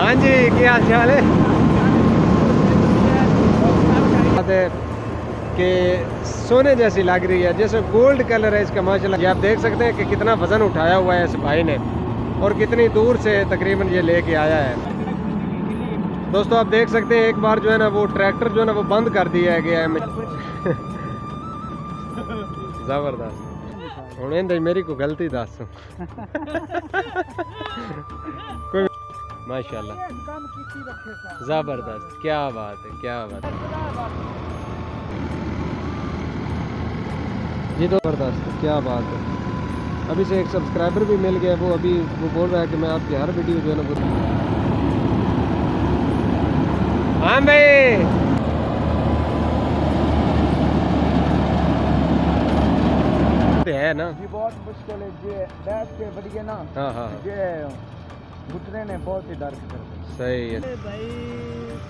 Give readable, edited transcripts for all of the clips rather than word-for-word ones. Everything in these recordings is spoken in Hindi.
हाँ जी, क्या हाल चाल है? कि सोने जैसी लग रही है, जैसे गोल्ड कलर है इसका माशाल्लाह। ये आप देख सकते हैं कि कितना वजन उठाया हुआ है इस भाई ने और कितनी दूर से तकरीबन ये लेके आया है। दोस्तों आप देख सकते हैं एक बार जो है ना वो ट्रैक्टर जो है ना वो बंद कर दिया गया है। जबरदस्त। हुणे मेरी को गलती दस कोई माशाल्लाह जबरदस्त, क्या बात है, क्या बात है जी। तो जबरदस्त, क्या बात है। अभी से एक सब्सक्राइबर भी मिल गया, वो अभी वो बोल रहा है कि मैं आपकी हर वीडियो जो है ना वो। हाँ भाई है ना जी, बहुत मुश्किल है जी, बैठ के बढ़िया ना। हाँ हाँ ये घुटने ने बहुत ही दर्द कर दिया। सही है भाई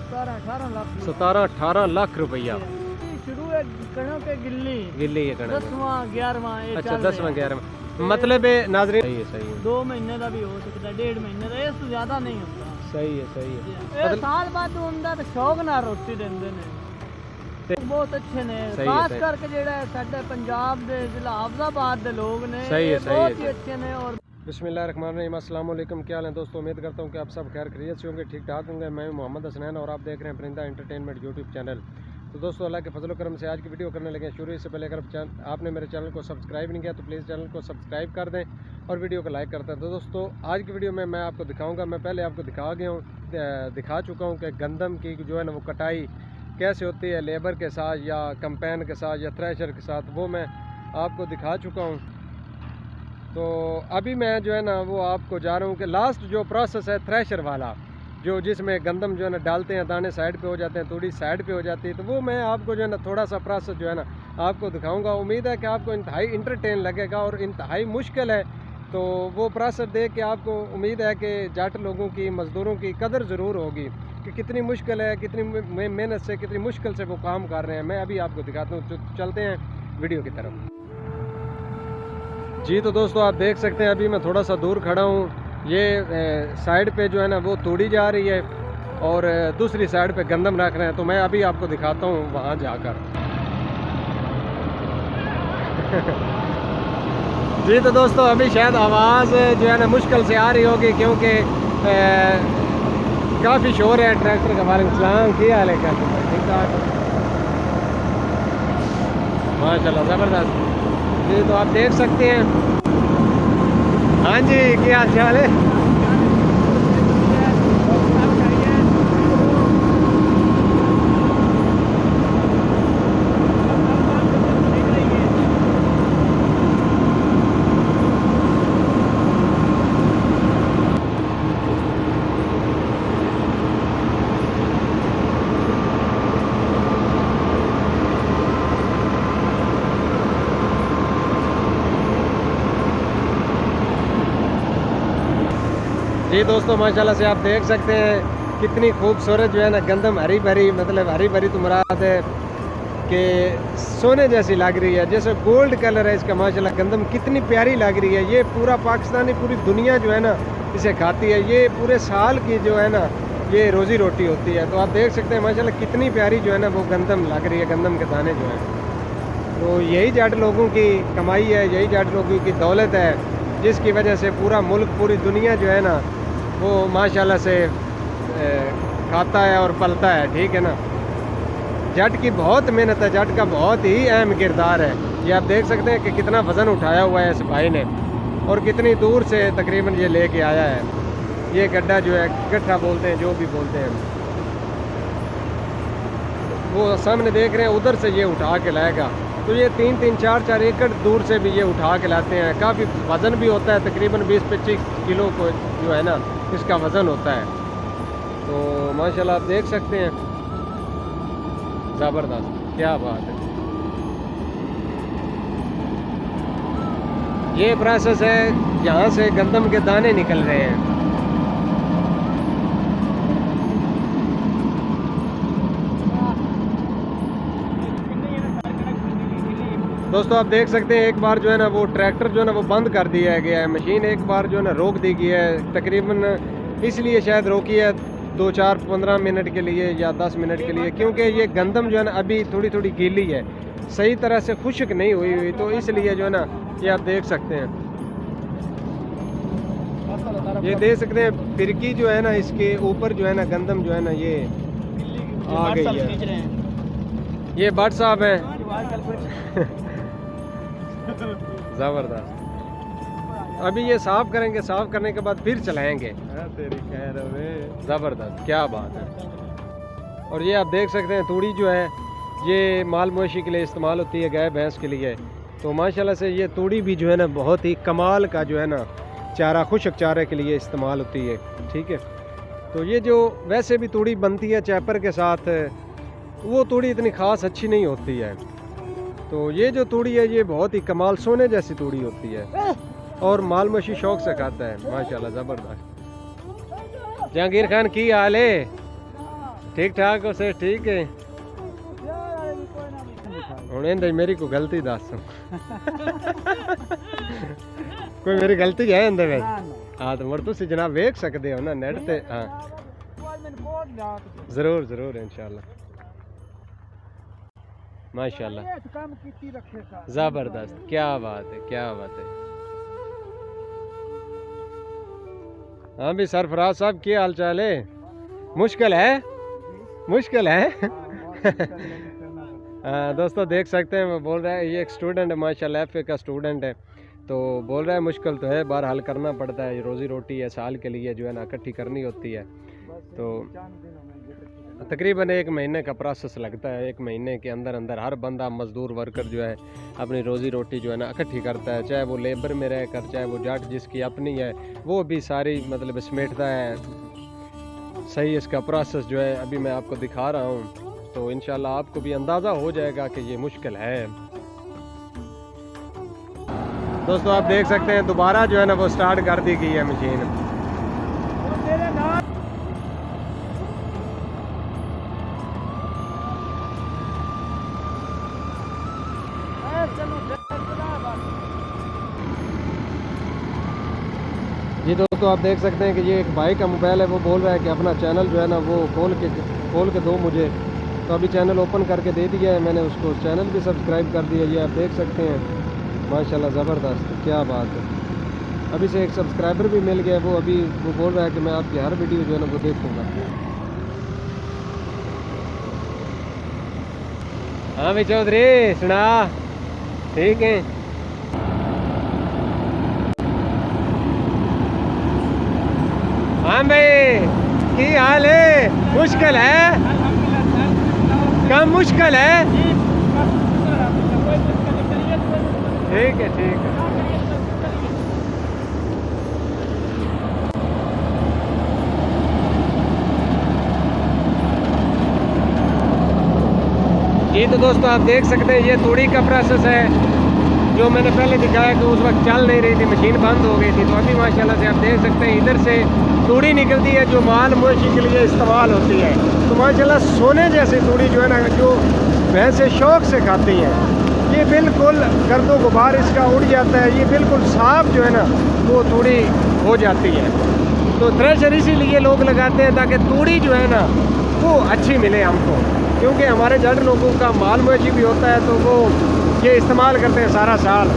17-18 लाख 17-18 लाख रुपया शुरू है कणों के गिल्ली गिल्ली है कणक। 10वां 11वां अच्छा 10वां 11वां मतलब है नाजरीन। सही है, सही है। 2 महीने का भी हो सकता है, 1.5 महीने का, इससे ज्यादा नहीं होता। सही है, सही है। ਇਹ ਸਾਲ ਬਾਅਦ ਹੁੰਦਾ ਤੇ ਸ਼ੌਕ ਨਾਲ ਰੋਟੀ ਦਿੰਦੇ ਨੇ। ਬਹੁਤ ਅੱਛੇ ਨੇ, ਸਹੀ ਹੈ, ਖਾਸ ਸਹੀ। ਕਰਕੇ ਜਿਹੜਾ ਸਾਡੇ ਪੰਜਾਬ ਦੇ ਜ਼ਿਲ੍ਹਾ ਹਾਫਜ਼ਾਬਾਦ ਦੇ ਲੋਕ ਨੇ, सही है, ਇਹ सही बहुत है। ही अच्छे ने। और बिस्मिल्लाहिर्रहमानिर्रहीम, अस्सलाम वालेकुम। क्या हाल है दोस्तों? उम्मीद करता हूँ कि आप सब खैर खैरियत से होंगे, ठीक ठाक होंगे। मैं मोहम्मद हसनैन और आप देख रहे हैं परिंदा एंटरटेनमेंट यूट्यूब चैनल। तो दोस्तों अल्लाह के फजल करम से आज की वीडियो करने लगे हैं शुरू। इससे पहले अगर आपने मेरे चैनल को सब्सक्राइब नहीं किया तो प्लीज़ चैनल को सब्सक्राइब कर दें और वीडियो को लाइक करते हैं। तो दोस्तों आज की वीडियो में मैं आपको दिखाऊँगा, मैं पहले आपको दिखा चुका हूँ कि गंदम की जो है ना वो कटाई कैसे होती है, लेबर के साथ या कंपेन के साथ या थ्रेशर के साथ, वो मैं आपको दिखा चुका हूँ। तो अभी मैं जो है ना वो आपको जा रहा हूँ कि लास्ट जो प्रोसेस है थ्रेशर वाला, जो जिसमें गंदम जो है ना डालते हैं, दाने साइड पे हो जाते हैं, थोड़ी साइड पे हो जाती है, तो वो मैं आपको जो है ना थोड़ा सा प्रोसेस जो है ना आपको दिखाऊंगा। उम्मीद है कि आपको इंतहाई इंटरटेन लगेगा और इंतहाई मुश्किल है, तो वो प्रोसेस देख के आपको उम्मीद है कि जाट लोगों की, मज़दूरों की कदर ज़रूर होगी कि कितनी मुश्किल है, कितनी मेहनत से, कितनी मुश्किल से वो काम कर रहे हैं। मैं अभी आपको दिखाता हूँ, तो चलते हैं वीडियो की तरफ। जी तो दोस्तों आप देख सकते हैं अभी मैं थोड़ा सा दूर खड़ा हूँ। ये साइड पे जो है ना वो तोड़ी जा रही है और दूसरी साइड पे गंदम रख रहे हैं, तो मैं अभी आपको दिखाता हूँ वहाँ जाकर। जी तो दोस्तों अभी शायद आवाज़ जो है ना मुश्किल से आ रही होगी क्योंकि काफ़ी शोर है ट्रैक्टर का। वालेकुम सलाम, क्या हाल है? क्या ठीक ठाक, माशाल्लाह ज़बरदस्त। जी तो आप देख सकते हैं। हाँ जी, क्या हाल चाल है? जी दोस्तों माशाल्लाह से आप देख सकते हैं कितनी खूबसूरत जो है ना गंदम हरी भरी, मतलब हरी भरी तो मुराद है कि सोने जैसी लग रही है, जैसे गोल्ड कलर है इसका माशाल्लाह। गंदम कितनी प्यारी लग रही है। ये पूरा पाकिस्तानी, पूरी दुनिया जो है ना इसे खाती है। ये पूरे साल की जो है ना ये रोज़ी रोटी होती है। तो आप देख सकते हैं माशाल्लाह कितनी प्यारी जो है ना वो गंदम लग रही है, गंदम के दाने जो है। तो यही जाट लोगों की कमाई है, यही जाट लोगों की दौलत है, जिसकी वजह से पूरा मुल्क, पूरी दुनिया जो है ना वो माशाल्लाह से खाता है और पलता है, ठीक है ना। जट की बहुत मेहनत है, जट का बहुत ही अहम किरदार है। ये आप देख सकते हैं कि कितना वज़न उठाया हुआ है इस भाई ने और कितनी दूर से तकरीबन ये लेके आया है। ये गड्ढा जो है, गड्ढा बोलते हैं, जो भी बोलते हैं, वो सामने देख रहे हैं, उधर से ये उठा के लाएगा। तो ये 3-3, 4-4 एकड़ दूर से भी ये उठा के लाते हैं। काफ़ी वज़न भी होता है, तकरीबन 20-25 किलो को जो है ना इसका वज़न होता है। तो माशाल्लाह आप देख सकते हैं, ज़बरदस्त, क्या बात है। ये प्रोसेस है, यहाँ से गंदम के दाने निकल रहे हैं। दोस्तों आप देख सकते हैं एक बार जो है ना वो ट्रैक्टर जो है ना वो बंद कर दिया गया है, मशीन एक बार जो है ना रोक दी गई है। तकरीबन इसलिए शायद रोकी है 2-4-15 मिनट के लिए या 10 मिनट के लिए, क्योंकि ये गंदम जो है ना अभी थोड़ी थोड़ी गीली है, सही तरह से खुश्क नहीं हुई हुई, तो इसलिए जो है ना ये आप देख सकते हैं, ये देख सकते हैं फिरकी जो है ना इसके ऊपर जो है ना गंदम जो है ना ये आ गई है। ये भट्ट साहब हैं ज़बरदस्त। अभी ये साफ़ करेंगे, साफ़ करने के बाद फिर चलाएंगे। तेरी खैर में ज़बरदस्त, क्या बात है। और ये आप देख सकते हैं तूड़ी जो है ये माल मवेशी के लिए इस्तेमाल होती है, गाय भैंस के लिए। तो माशाल्लाह से ये तूड़ी भी जो है ना बहुत ही कमाल का जो है ना चारा, खुशक चारे के लिए इस्तेमाल होती है। ठीक है, तो ये जो वैसे भी तूड़ी बनती है चैपर के साथ, वो तूड़ी इतनी ख़ास अच्छी नहीं होती है। तो ये जो तूड़ी है ये बहुत ही कमाल सोने जैसी तूड़ी होती है और माल मवेशी शौक से खाता है माशाल्लाह, ज़बरदस्त। जहांगीर खान की हाल है? ठीक ठाक हो से? ठीक है। हुणे मेरी को गलती दस कोई मेरी गलती है अंदर में? हाँ तो मुड़ तुसी जनाब वेख सकते हो ना नेट ते। हाँ जरूर जरूर इंशाल्लाह माशाल्लाह, ज़बरदस्त, क्या बात है, क्या बात है। हाँ भी सरफराज साहब क्या हाल चाल है? मुश्किल है, मुश्किल है। दोस्तों देख सकते हैं, वो बोल रहा है, ये एक स्टूडेंट है माशाल्लाह, FA का स्टूडेंट है, तो बोल रहा है मुश्किल तो है, बार हल करना पड़ता है, रोज़ी रोटी है साल के लिए जो है ना इकट्ठी करनी होती है। तो तकरीबन 1 महीने का प्रोसेस लगता है, 1 महीने के अंदर अंदर हर बंदा मज़दूर वर्कर जो है अपनी रोज़ी रोटी जो है ना इकट्ठी करता है, चाहे वो लेबर में रह कर, चाहे वो जाट जिसकी अपनी है वो भी सारी मतलब समेटता है। सही इसका प्रोसेस जो है अभी मैं आपको दिखा रहा हूँ, तो इंशाल्लाह आपको भी अंदाज़ा हो जाएगा कि ये मुश्किल है। दोस्तों आप देख सकते हैं दोबारा जो है ना वो स्टार्ट कर दी गई है मशीन। जी दोस्तों आप देख सकते हैं कि ये एक भाई का मोबाइल है, वो बोल रहा है कि अपना चैनल जो है ना वो खोल के दो मुझे। तो अभी चैनल ओपन करके दे दिया है मैंने उसको, चैनल भी सब्सक्राइब कर दिया। ये आप देख सकते हैं माशाल्लाह ज़बरदस्त, क्या बात है। अभी से एक सब्सक्राइबर भी मिल गया, वो अभी वो बोल रहा है कि मैं आपकी हर वीडियो जो है ना वो देखूँगा। हाँ भाई चौधरी सुना, ठीक है। हाँ भाई की हाल है? मुश्किल है, कम मुश्किल है। ठीक है, ठीक है। ये तो दोस्तों आप देख सकते हैं ये तूड़ी का प्रोसेस है, जो मैंने पहले दिखाया कि उस वक्त चल नहीं रही थी, मशीन बंद हो गई थी। तो अभी माशाल्लाह से आप देख सकते हैं इधर से तूड़ी निकलती है जो माल मवेशी के लिए इस्तेमाल होती है। तो माशाल्लाह सोने जैसी तूड़ी जो है ना, जो भैंसें शौक से खाती हैं, ये बिल्कुल गर्दो गुबार इसका उड़ जाता है, ये बिल्कुल साफ जो है ना वो तूड़ी हो जाती है। तो थ्रेशर इसीलिए लोग लगाते हैं ताकि तूड़ी जो है ना वो अच्छी मिले हमको, क्योंकि हमारे जट लोगों का माल मवेशी भी होता है, तो वो ये इस्तेमाल करते हैं सारा साल।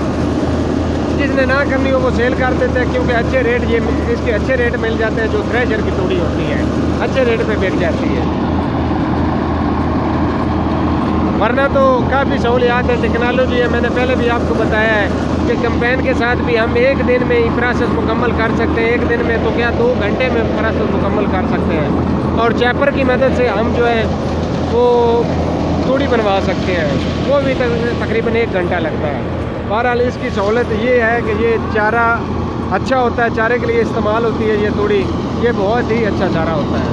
जिसने ना करनी हो वो सेल कर देते हैं, क्योंकि अच्छे रेट ये इसके अच्छे रेट मिल जाते हैं। जो थ्रेशर की तूड़ी होती है अच्छे रेट पे बिक जाती है, वरना तो काफ़ी सहूलियात है, टेक्नोलॉजी है। मैंने पहले भी आपको बताया है कि कंपेन के साथ भी हम 1 दिन में ही प्रोसेस मुकम्मल कर सकते हैं। 1 दिन में तो क्या 2 घंटे में प्रोसेस मुकम्मल कर सकते हैं। और चैपर की मदद से हम जो है वो तूड़ी बनवा सकते हैं, वो भी तकरीबन 1 घंटा लगता है। बहरहाल इसकी सहूलत ये है कि ये चारा अच्छा होता है, चारे के लिए इस्तेमाल होती है ये तूड़ी, ये बहुत ही अच्छा चारा होता है।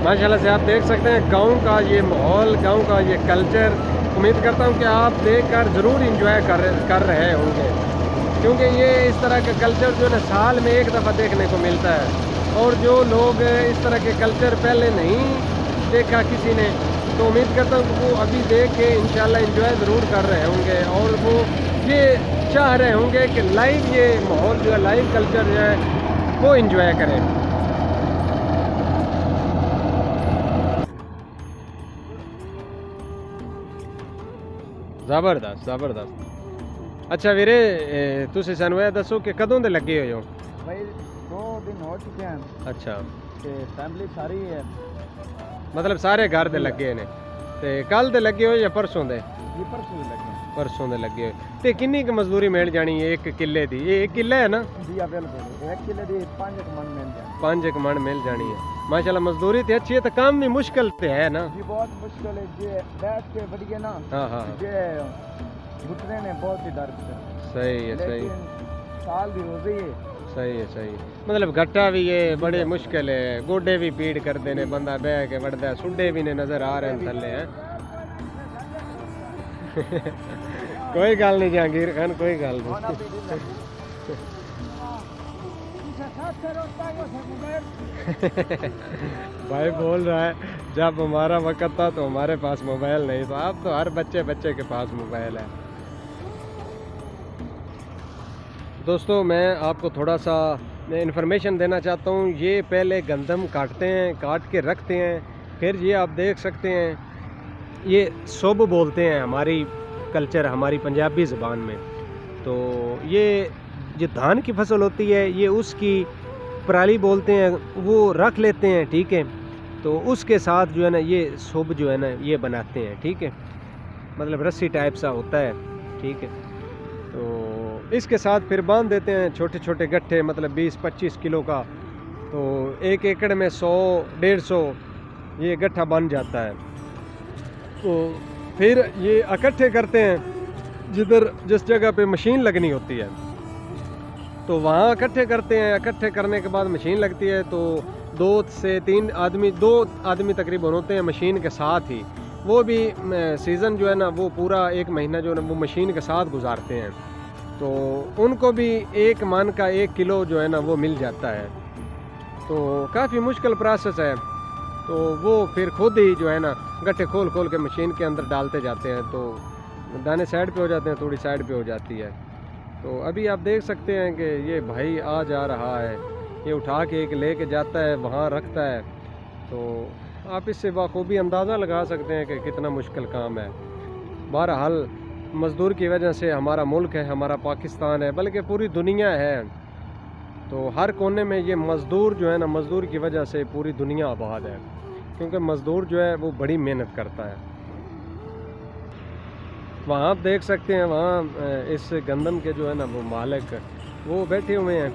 माशाल्लाह से आप देख सकते हैं गांव का ये माहौल, गांव का ये कल्चर। उम्मीद करता हूं कि आप देखकर ज़रूर इंजॉय कर रहे होंगे, क्योंकि ये इस तरह का कल्चर जो है ना साल में 1 दफ़ा देखने को मिलता है। और जो लोग इस तरह के कल्चर पहले नहीं देखा किसी ने, तो उम्मीद करता हूँ कि वो अभी देख के इंशाल्लाह एंजॉय ज़रूर कर रहे होंगे और वो ये चाह रहे होंगे कि लाइव ये माहौल जो है, लाइव कल्चर जो है वो एंजॉय करें। ज़बरदस्त ज़बरदस्त। अच्छा वीरे तुसी सानू ये दसो कि कदों दे लगे हो? भाई 2 दिन हो चुके हैं अच्छा, ते फैमिली सारी है मतलब सारे घर दे लगे ने ते कल दे लगे हो या परसों दे? ये परसों लगे परसों दे लगे हो। ते किन्नी क मजदूरी मिल जानी है एक किले दी? ये 1 किला है ना? जी बिल्कुल 1 किले दी 5 मन मिल जाए। 5 मन मिल जानी है माशाल्लाह। मजदूरी तो अच्छी है, तो काम भी मुश्किल तो है ना? जी बहुत मुश्किल है जे बैठ के बढ़िए ना। हाँ हाँ जे घुटने ने बहुत ही दर्द करते। सही है सही लेकिन साल भी रोजे ही सही है सही है। मतलब घट्टा भी है बड़े मुश्किल है, गोडे भी पीड़ करते ने, बंदा बह के वड़दा है, सुड्डे भी ने नजर आ रहे हैं थल्ले हैं। कोई गल नहीं जहांगीर खान, कोई गल नहीं। भाई बोल रहा है जब हमारा वक्त था तो हमारे पास मोबाइल नहीं था, अब तो हर बच्चे बच्चे के पास मोबाइल है। दोस्तों मैं आपको थोड़ा सा इन्फॉर्मेशन देना चाहता हूँ। ये पहले गंदम काटते हैं, काट के रखते हैं, फिर ये आप देख सकते हैं ये सोब बोलते हैं हमारी कल्चर, हमारी पंजाबी ज़बान में। तो ये जो धान की फसल होती है ये उसकी पराली बोलते हैं, वो रख लेते हैं, ठीक है। तो उसके साथ जो है ना ये सोब जो है ना ये बनाते हैं, ठीक है, मतलब रस्सी टाइप सा होता है, ठीक है। तो इसके साथ फिर बांध देते हैं छोटे छोटे गट्ठे, मतलब 20-25 किलो का। तो 1 एकड़ में 100-150 ये गट्ठा बन जाता है। तो फिर ये इकट्ठे करते हैं जिस जगह पे मशीन लगनी होती है, तो वहाँ इकट्ठे करते हैं। इकट्ठे करने के बाद मशीन लगती है, तो 2 से 3 आदमी, 2 आदमी तकरीबन होते हैं मशीन के साथ ही। वो भी सीज़न जो है ना वो पूरा 1 महीना जो है ना वो मशीन के साथ गुजारते हैं। तो उनको भी 1 मन का 1 किलो जो है ना वो मिल जाता है। तो काफ़ी मुश्किल प्रोसेस है। तो वो फिर खुद ही जो है ना गट्ठे खोल खोल के मशीन के अंदर डालते जाते हैं। तो दाने साइड पे हो जाते हैं, थोड़ी साइड पे हो जाती है। तो अभी आप देख सकते हैं कि ये भाई आ जा रहा है, ये उठा के एक लेके जाता है, वहाँ रखता है। तो आप इससे बखूबी अंदाज़ा लगा सकते हैं कि कितना मुश्किल काम है। बहरहाल मज़दूर की वजह से हमारा मुल्क है, हमारा पाकिस्तान है, बल्कि पूरी दुनिया है। तो हर कोने में ये मज़दूर जो है ना, मज़दूर की वजह से पूरी दुनिया आबाद है, क्योंकि मज़दूर जो है वो बड़ी मेहनत करता है। वहाँ आप देख सकते हैं, वहाँ इस गंदम के जो है ना वो मालिक वो बैठे हुए हैं,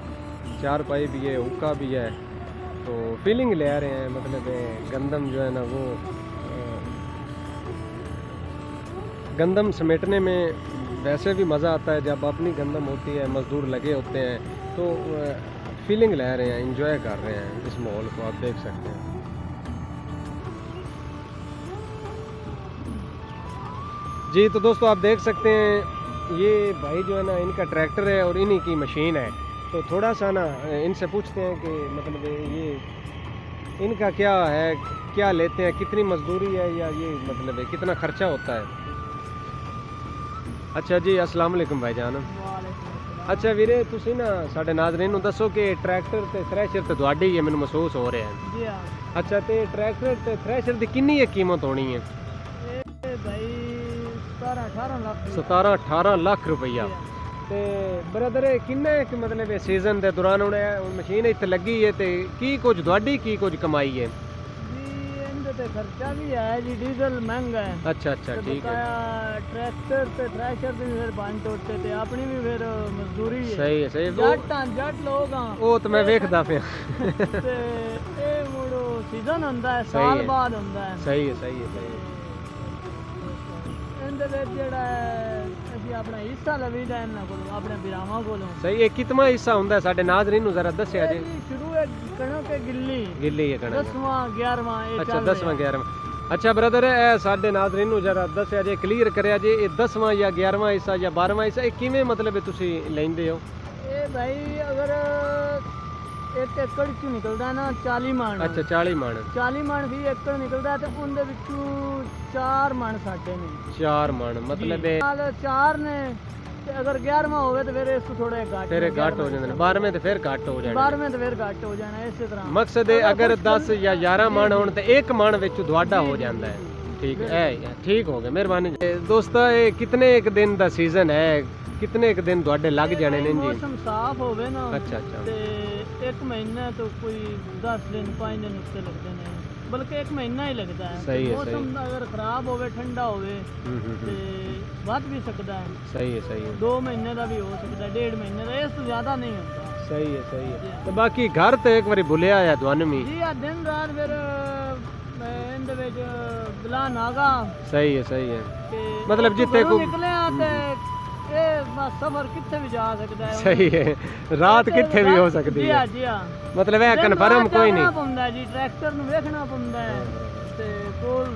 चारपाई भी है, हुक्का भी है। तो फीलिंग ले आ रहे हैं, मतलब गंदम जो है ना वो गंदम समेटने में वैसे भी मज़ा आता है जब अपनी गंदम होती है, मज़दूर लगे होते हैं, तो फीलिंग ले रहे हैं, इंजॉय कर रहे हैं इस माहौल को, आप देख सकते हैं। जी तो दोस्तों आप देख सकते हैं ये भाई जो है ना इनका ट्रैक्टर है और इन्हीं की मशीन है। तो थोड़ा सा ना इनसे पूछते हैं कि मतलब ये इनका क्या है, क्या लेते हैं, कितनी मजदूरी है, या ये मतलब कितना खर्चा होता है। अच्छा जी, अस्सलाम वालेकुम भाईजान। अच्छा वीरे तुसी ना साडे नाज़रीन नूं दसो कि ट्रैक्टर ते थ्रैशर ते तुहाडे ही है, मैनूं महसूस हो रहा है। जी हाँ। अच्छा ते ट्रैक्टर ते थ्रैशर दी कितनी कीमत होनी है? भाई 17-18 लाख। 17-18 लाख रुपया। ते ब्रदर किन्ने मतलब सीजन के दौरान हुण मशीन इत्थे लगी है, ते की कुछ तुहाडी की कुछ कमाई है? ते खर्चा भी है जी, डीजल महंगा है। अच्छा अच्छा ठीक है। ट्रैक्टर ते थ्रैशर भी फिर बन टोटे ते अपनी भी फिर मजदूरी है। सही है सही। जट लोग हां वो तो मैं वेखदा पिया ते ए मुड़ो सीजन हुंदा है, साल बाद हुंदा है। सही है सही है सही है। इंदे विच जेड़ा ਅਸੀਂ ਆਪਣਾ ਹਿੱਸਾ ਲਵੀਦਾ ਇਹਨਾਂ ਕੋਲੋਂ, ਆਪਣੇ ਵਿਰਾਵਾਂ ਕੋਲੋਂ। ਸਹੀ ਹੈ। ਕਿਤਨਾ ਹਿੱਸਾ ਹੁੰਦਾ ਸਾਡੇ ਨਾਜ਼ਰੀਨ ਨੂੰ ਜ਼ਰਾ ਦੱਸਿਆ ਜੀ। ਸ਼ੁਰੂ ਹੈ ਕਣਕ ਤੇ ਗਿੱਲੀ ਹੈ ਕਣਕ। 10ਵਾਂ 11ਵਾਂ ਇਹ ਅੱਛਾ 10ਵਾਂ 11ਵਾਂ। ਅੱਛਾ ਬ੍ਰਦਰ ਇਹ ਸਾਡੇ ਨਾਜ਼ਰੀਨ ਨੂੰ ਜ਼ਰਾ ਦੱਸਿਆ ਜੇ, ਕਲੀਅਰ ਕਰਿਆ ਜੇ, ਇਹ 10ਵਾਂ ਜਾਂ 11ਵਾਂ ਹਿੱਸਾ ਜਾਂ 12ਵਾਂ ਹਿੱਸਾ ਇਹ ਕਿਵੇਂ ਮਤਲਬ ਤੁਸੀਂ ਲੈਂਦੇ ਹੋ? ਇਹ ਭਾਈ ਅਗਰ एक एकड़ चों निकलदा ना 40 मण। अच्छा 40 ਮਣ 40 ਮਣ ਵੀ ਏਕੜ ਨਿਕਲਦਾ ਤੇ ਉਹਦੇ ਵਿੱਚੋਂ 4 ਮਣ ਸਾਡੇ ਨੇ। 4 ਮਣ ਮਤਲਬ ਇਹ ਨਾਲ 4 ਨੇ ਤੇ ਅਗਰ 11ਵਾਂ ਹੋਵੇ ਤੇ ਫਿਰ ਇਸ ਤੋਂ ਥੋੜੇ ਘੱਟ ਤੇਰੇ ਘੱਟ ਹੋ ਜਾਂਦੇ ਨੇ 12ਵੇਂ ਤੇ ਫਿਰ ਘੱਟ ਹੋ ਜਾਣੇ 12ਵੇਂ ਤੇ ਫਿਰ ਘੱਟ ਹੋ ਜਾਣਾ ਇਸੇ ਤਰ੍ਹਾਂ। ਮਕਸਦ ਹੈ ਅਗਰ 10 ਜਾਂ 11 ਮਣ ਹੋਣ ਤੇ ਇੱਕ ਮਣ ਵਿੱਚ ਤੁਹਾਡਾ ਹੋ ਜਾਂਦਾ ਹੈ। ठीक है ठीक हो गया मेहरबानी दोस्तों। ये कितने एक दिन का सीजन है कितने एक दिन ਤੁਹਾਡੇ ਲੱਗ ਜਾਣੇ ਨੇ ਜੀ? ਮੌਸਮ ਸਾਫ਼ ਹੋਵੇ ਨਾ ਅੱਛਾ ਅੱਛਾ ਤੇ ਇੱਕ ਮਹੀਨਾ ਤੋਂ ਕੋਈ 10 ਦਿਨ 5 ਦਿਨ ਉੱਤੇ ਲੱਗਦੇ ਨੇ ਬਲਕਿ ਇੱਕ ਮਹੀਨਾ ਹੀ ਲੱਗਦਾ ਹੈ। ਸਹੀ ਹੈ ਮੌਸਮ ਅਗਰ ਖਰਾਬ ਹੋਵੇ ਠੰਡਾ ਹੋਵੇ ਤੇ ਵੱਧ ਵੀ ਸਕਦਾ ਹੈ। ਸਹੀ ਹੈ 2 ਮਹੀਨੇ ਦਾ ਵੀ ਹੋ ਸਕਦਾ ਹੈ 1.5 ਮਹੀਨੇ ਦਾ ਇਸ ਤੋਂ ਜ਼ਿਆਦਾ ਨਹੀਂ ਹੁੰਦਾ। ਸਹੀ ਹੈ ਤੇ ਬਾਕੀ ਘਰ ਤੇ ਇੱਕ ਵਾਰੀ ਭੁੱਲਿਆ ਆ ਤੁਹਾਨੂੰ ਵੀ ਜੀ ਆ ਦਿਨ ਰਾਤ ਫਿਰ ਇਹਦੇ ਵਿੱਚ ਬਲਾ ਨਾਗਾ। ਸਹੀ ਹੈ ਤੇ ਮਤਲਬ ਜਿੱਥੇ ਕੋ ਨਿਕਲਿਆ ਤੇ ਇਹ ਬਸ ਸਫ਼ਰ ਕਿੱਥੇ ਵੀ ਜਾ ਸਕਦਾ ਹੈ। ਸਹੀ ਹੈ ਰਾਤ ਕਿੱਥੇ ਵੀ ਹੋ ਸਕਦੀ ਹੈ। ਜੀ ਹਾਂ ਮਤਲਬ ਇਹ ਕਨਫਰਮ ਕੋਈ ਨਹੀਂ ਪੈਂਦਾ ਜੀ ਟਰੈਕਟਰ ਨੂੰ ਵੇਖਣਾ ਪੈਂਦਾ ਹੈ ਤੇ ਕੋਲ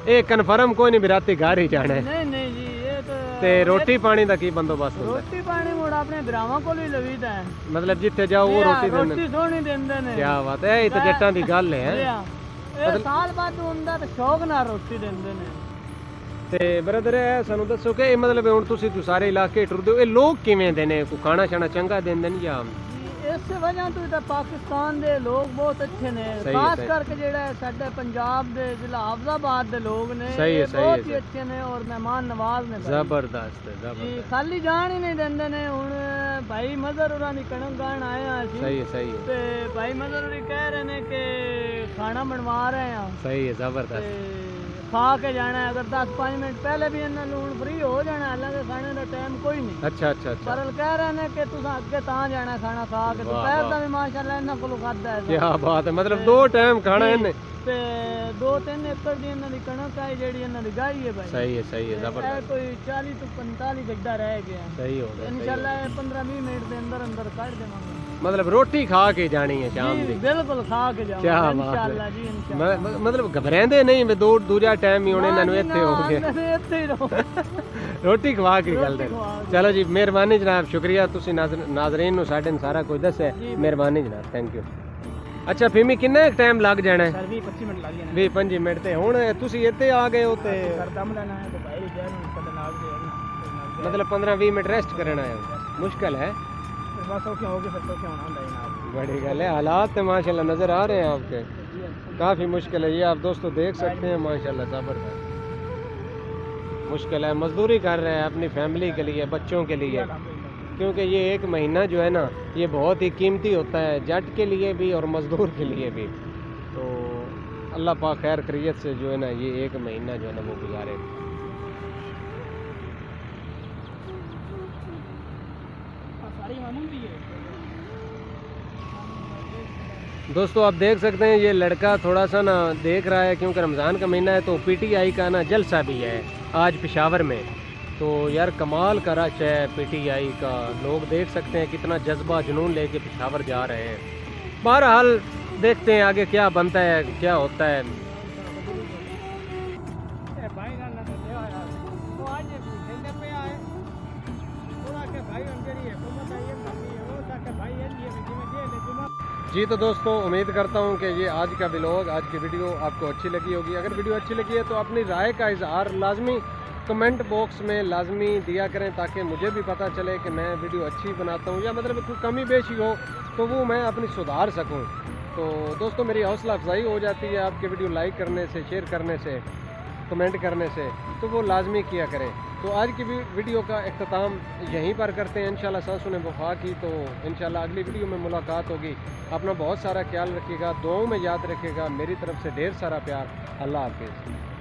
ਇਹ ਕਨਫਰਮ ਕੋਈ ਨਹੀਂ ਵੀ ਰਾਤੀ ਘਰ ਹੀ ਜਾਣਾ ਹੈ। ਨਹੀਂ ਜੀ ਇਹ ਤਾਂ ਤੇ ਰੋਟੀ ਪਾਣੀ ਦਾ ਕੀ ਬੰਦੋਬਸਤ ਹੁੰਦਾ? ਰੋਟੀ ਪਾਣੀ ਮੋੜ ਆਪਣੇ ਭਰਾਵਾਂ ਕੋਲ ਹੀ ਲਵੀਦਾ ਹੈ। ਮਤਲਬ ਜਿੱਥੇ ਜਾਓ ਉਹ ਰੋਟੀ ਦਿੰਦੇ ਰੋਟੀ ਸੋਹਣੀ ਦਿੰਦੇ ਨੇ। ਕੀ ਬਾਤ ਹੈ ਇਹ ਤਾਂ ਜੱਟਾਂ ਦੀ ਗੱਲ ਹੈ। ਇਹ ਸਾਲ ਬਾਅਦ ਹੁੰਦਾ ਤੇ ਸ਼ੌਕ ਨਾਲ ਰੋਟੀ ਦਿੰਦੇ ਨੇ। ਤੇ ਬ੍ਰਦਰ ਇਹ ਸਾਨੂੰ ਦੱਸੋ ਕਿ ਇਹ ਮਤਲਬ ਹੁਣ ਤੁਸੀਂ ਸਾਰੇ ਇਲਾਕੇ ਟੁਰਦੇ ਹੋ ਇਹ ਲੋਕ ਕਿਵੇਂ ਦੇ ਨੇ ਕੋਈ ਖਾਣਾ ਛਾਣਾ ਚੰਗਾ ਦਿੰਦੇ ਨੇ ਜਾਂ? ਇਸ ਵਜ੍ਹਾ ਤੋਂ ਤਾਂ ਪਾਕਿਸਤਾਨ ਦੇ ਲੋਕ ਬਹੁਤ ਅੱਛੇ ਨੇ ਖਾਸ ਕਰਕੇ ਜਿਹੜਾ ਸਾਡੇ ਪੰਜਾਬ ਦੇ ਜ਼ਿਲ੍ਹਾ ਹਾਫਜ਼ਾਬਾਦ ਦੇ ਲੋਕ ਨੇ ਬਹੁਤ ਹੀ ਅੱਛੇ ਨੇ ਔਰ ਮਹਿਮਾਨ ਨਵਾਜ਼ ਨੇ। ਜ਼ਬਰਦਸਤ ਜੀ ਖਾਲੀ ਜਾਣ ਹੀ ਨਹੀਂ ਦਿੰਦੇ ਨੇ। ਹੁਣ ਭਾਈ ਮਜ਼ਰ ਹੋਰਾਂ ਦੀ ਕਣਕ ਗਾਣ ਆਇਆ ਸੀ। ਸਹੀ ਹੈ ਤੇ ਭਾਈ ਮਜ਼ਰ ਹੋਰੀ ਕਹਿ ਰਹੇ ਨੇ ਕਿ ਖਾਣਾ ਬਣਵਾ ਰਹੇ ਆ। ਸਹੀ ਹੈ ਜ਼ਬਰਦਸਤ ਖਾ ਕੇ ਜਾਣਾ ਅਗਰ 10-5 ਮਿੰਟ ਪਹਿਲੇ ਵੀ ਇਹਨਾਂ ਨੂੰ ਫ੍ਰੀ ਹੋ ਜਾਣਾ ਹਾਲਾਂਕਿ ਖਾਣੇ ਦਾ ਟਾਈਮ ਕੋਈ ਨਹੀਂ। ਅੱਛਾ ਪਰ ਕਹਿ ਰਹੇ ਨੇ ਕਿ ਤੁਸੀਂ ਅੱਗੇ ਤਾਂ ਜਾਣਾ ਖਾਣਾ ਖਾ ਕੇ ਦੁਪਹਿਰ ਦਾ ਵੀ ਮਾਸ਼ਾਅੱਲਾ ਇਹਨਾਂ ਕੋਲੋਂ ਖਾਦਾ ਹੈ। ਕੀ ਬਾਤ ਹੈ ਮਤਲਬ 2 ਟਾਈਮ ਖਾਣਾ ਇਹਨੇ ਤੇ 2-3 ਏਕੜ ਦੀ ਇਹਨਾਂ ਦੀ ਕਣਕ ਹੈ ਜਿਹੜੀ ਇਹਨਾਂ ਦੀ ਗਾਈ ਹੈ ਭਾਈ। ਸਹੀ ਹੈ ਜ਼ਬਰਦਸਤ। ਇਹ ਕੋਈ 40 ਤੋਂ 45 ਗੱਡਾ ਰਹਿ ਗਿਆ। ਸਹੀ ਹੋ ਗਿਆ ਇਨਸ਼ਾਅੱਲਾ 15-20 ਮਿੰਟ ਦੇ ਅੰਦਰ ਕੱਢ ਦੇਵਾਂਗੇ। मतलब रोटी खा के जानी है शाम दी बिल्कुल खा के जाओ क्या इंशाअल्लाह जी इंशाअल्लाह। मतलब घबरांदे नहीं मैं दूजा टाइम ही होने इन्होंने इत्थे हो गए रोटी खवा के गल दे। चलो जी मेहरबानी जनाब शुक्रिया तुसी नाज़रीन नु साडे सारा कुछ दस्से मेहरबानी जनाब थैंक यू। अच्छा फिमी किन्ना टाइम लग जाना है? 20-25 मिनट लग जाने 20-25 मिनट ते हुन तुसी इत्थे आ गए हो ते दम लेना है तो भाई जैन कदे नाल दे मतलब 15-20 मिनट रेस्ट करना है मुश्किल है बस ओके हो गया फिर तो क्या होना है जनाब। बड़ी गल है हालात तो माशाल्लाह नज़र आ रहे हैं आपके काफ़ी मुश्किल है ये आप दोस्तों देख सकते हैं माशाल्लाह ज़बरदस्त मुश्किल है। मजदूरी कर रहे हैं अपनी फैमिली के लिए बच्चों के लिए क्योंकि ये एक महीना जो है ना ये बहुत ही कीमती होता है जट के लिए भी और मज़दूर के लिए भी। तो अल्लाह पाक खैर खैरियत से जो है ना ये एक महीना जो है ना वो गुजारे। दोस्तों आप देख सकते हैं ये लड़का थोड़ा सा ना देख रहा है क्योंकि रमज़ान का महीना है तो पीटीआई का ना जलसा भी है आज पेशावर में। तो यार कमाल का रश है पीटीआई का लोग देख सकते हैं कितना जज्बा जुनून लेके पेशावर जा रहे हैं। बहरहाल देखते हैं आगे क्या बनता है क्या होता है। जी तो दोस्तों उम्मीद करता हूँ कि ये आज का व्लॉग आज की वीडियो आपको अच्छी लगी होगी। अगर वीडियो अच्छी लगी है तो अपनी राय का इजहार लाजमी कमेंट बॉक्स में लाजमी दिया करें ताकि मुझे भी पता चले कि मैं वीडियो अच्छी बनाता हूँ या मतलब कोई कमी बेशी हो तो वो मैं अपनी सुधार सकूँ। तो दोस्तों मेरी हौसला अफजाई हो जाती है आपके वीडियो लाइक करने से शेयर करने से कमेंट करने से तो वो लाजमी किया करें। तो आज की वीडियो का इख्तिताम यहीं पर करते हैं इंशाल्लाह सांसों ने वफा की। तो इंशाल्लाह अगली वीडियो में मुलाकात होगी। अपना बहुत सारा ख्याल रखिएगा दुआओं में याद रखिएगा। मेरी तरफ से ढेर सारा प्यार। अल्लाह हाफिज़।